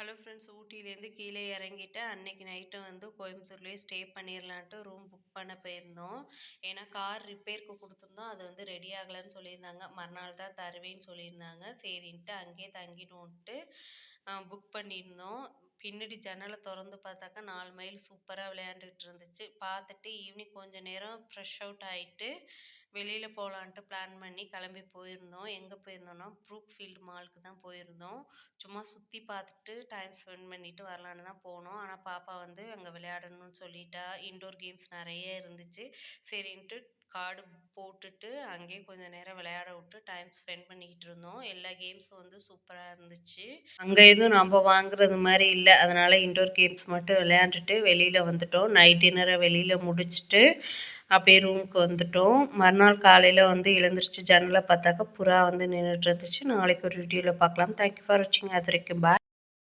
Hello friends, ஊட்டியிலேருந்து கீழே இறங்கிட்டேன். அன்னைக்கு நைட்டு வந்து கோயம்புத்தூர்லேயே ஸ்டே பண்ணிடலான்ட்டு ரூம் புக் பண்ண போயிருந்தோம். ஏன்னா கார் ரிப்பேருக்கு கொடுத்துருந்தோம். அது வந்து ரெடி ஆகலைன்னு சொல்லியிருந்தாங்க. மறுநாள் தான் தருவேன்னு சொல்லியிருந்தாங்க. சரின்ட்டு அங்கேயே தங்கிடுவோன்ட்டு புக் பண்ணியிருந்தோம். பின்னாடி ஜன்னலை திறந்து பார்த்தாக்கா 4 மைல் சூப்பராக விளையாண்டுட்டு இருந்துச்சு. பார்த்துட்டு ஈவினிங் கொஞ்சம் நேரம் ஃப்ரெஷ் அவுட் ஆகிட்டு வெளியில் போகலான்ட்டு பிளான் பண்ணி கிளம்பி போயிருந்தோம். எங்கே போயிருந்தோம்னா ப்ரூக்ஃபீல்டு மாலுக்கு தான் போயிருந்தோம். சும்மா சுற்றி பார்த்துட்டு டைம் ஸ்பெண்ட் பண்ணிட்டு வரலான்னு தான் போனோம். ஆனால் பாப்பா வந்து அங்கே விளையாடணும்னு சொல்லிட்டா. இன்டோர் கேம்ஸ் நிறைய இருந்துச்சு. சரின்ட்டு கார்டு போட்டுட்டு அங்கேயே கொஞ்சம் நேரம் விளையாட விட்டு டைம் ஸ்பெண்ட் பண்ணிக்கிட்டு இருந்தோம். எல்லா கேம்ஸும் வந்து சூப்பராக இருந்துச்சு. அங்கே எதுவும் நம்ம வாங்குறது மாதிரி இல்லை. அதனால் இன்டோர் கேம்ஸ் மட்டும் விளையாண்டுட்டு வெளியில் வந்துட்டோம். நைட் டின்னரை வெளியில் முடிச்சுட்டு அப்படியே ரூமுக்கு வந்துட்டோம். மறுநாள் காலையில் வந்து எழுந்திரிச்சு ஜன்னலை பார்த்தாக்கா புறா வந்து நின்றுட்டு இருந்துச்சு. நாளைக்கு ஒரு வீடியோவில் பார்க்கலாம். தேங்க்யூ ஃபார் வாட்சிங். அது வரைக்கும் பாய்.